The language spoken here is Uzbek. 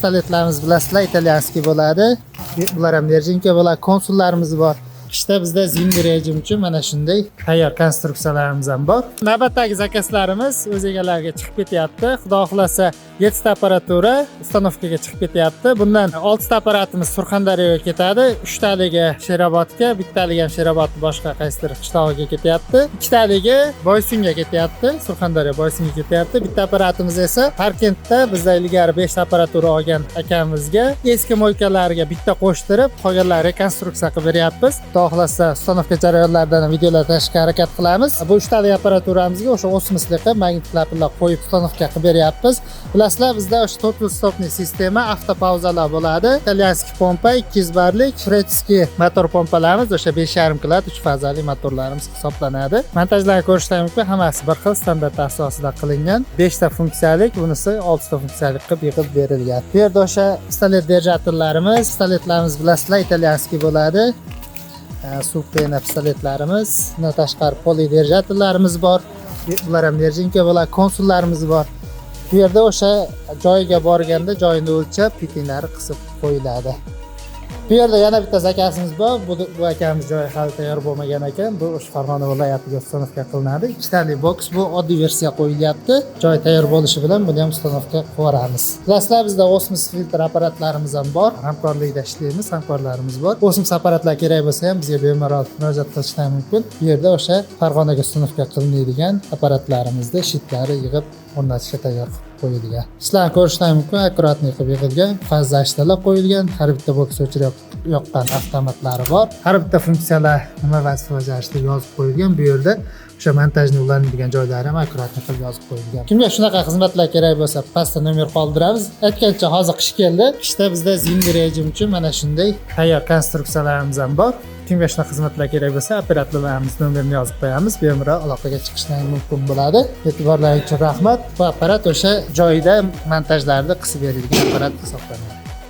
pistoletlarimiz bilasizlar, italyanskiy bo'ladi. Bular ham Nerjinka bo'ladi. Konsullarimiz bor. Qishda bizda zimniy rejim uchun mana shunday tayyor konstruksiyalarimiz ham bor. Navbatdagi zakazlarimiz o'z egalariga chiqib ketyapti. Xudo xolasa 7 ta apparatura ustanovkaga chiqib ketyapti. Bundan 6 ta apparatimiz Surxondaryoga ketadi, 3 taligi Sherobodga, bittaligi ham Sherobod boshqa qaysidir qishlog'iga ketyapti. 2 taligi Boysunga ketyapti, Surxondaryo Boysunga ketyapti. Bitta apparatimiz esa Parkentda bizda ilgari 5 ta apparatura olgan akamizga eski mo'ykalarga bitta qo'shtirib, qolganlarini rekonstruksiya qilib beryapmiz. Xohlasa ustanovka jarayonlaridan videolar tashishga harakat qilamiz. Bu 3 talik apparaturamizga o'sha osmosliqi magnit klapanlar qo'yib ustanovka qilib beryapmiz. Bilasizlar, bizda o'sha 4 stopli sistema, avtopauzalar bo'ladi. Italyanskiy pompa, 200 barlik, shvedskiy motor pompalarimiz, o'sha 5,5 kW 3 fazali motorlarimiz hisoblanadi. Montajlarni ko'rishdan mumkin, hammasi bir xil standart asosida qilingan. 5 ta funksiyalik, bunisi 6 ta funksiyalik qilib yig'ib berilgan. Bu yerda o'sha pistolet держателlarimiz, pistoletlarimiz bilasizlar, italyanskiy bo'ladi. Supena pistoletlarimiz, bundan tashqari poli держателlarimiz bor. Bular ham Nerjinka bo'ladi, konsullarimiz bor. Bu yerda o'sha joyiga borganda joyini o'lchab, pitinglari qisib qo'yiladi. Bu yerda yana bitta zakasimiz bor. Bu akamiz joyi hali tayyor bo'lmagan ekan. Bu o'sha Farg'ona viloyatiga ustanovka qilinadi. 2 talik boks, bu oddiy versiya qo'yilyapti. Joy tayyor bo'lishi bilan buni ham ustanovka qilib yuboramiz. Bilasizlar, bizda osmos filtr apparatlarimiz ham bor. Hamkorlikda ishlaymiz, hamkorlarimiz bor. Osmos apparatlar kerak bo'lsa ham bizga bemalol murojaat qilishlar mumkin. Bu yerda o'sha Farg'onaga ustanovka qilinadigan apparatlarimizni shitlari yig'ib o'rnatishga tayyor qo'yilgan. Sizlar ko'rishlar mumkin, akkuratniy qilib yig'ilgan, fazlashtalar qo'yilgan, har bitta boks o'chirib yoqqan avtomatlari bor. Har bitta funksiyalar nima vazifa bajarishda yozib qo'yilgan. Bu yerda o'sha montajni ulanadigan joylari ham akkuratniy qilib yozib qo'yilgan. Kimga shunaqa xizmatlar kerak bo'lsa, pastda nomer qoldiramiz. Aytgancha hozir qish keldi. Qishda bizda zimniy rejim uchun mana shunday tayyor konstruksiyalarimiz ham bor. Kimga shunaqa xizmatlar kerak bo'lsa, operatorlarimiz nomerini yozib qo'yamiz, bemalol aloqaga chiqishingiz mumkin bo'ladi. E'tiborlaringiz uchun rahmat. Bu apparat o'sha joyida montajlarni qisib berilgan apparat hisoblanadi.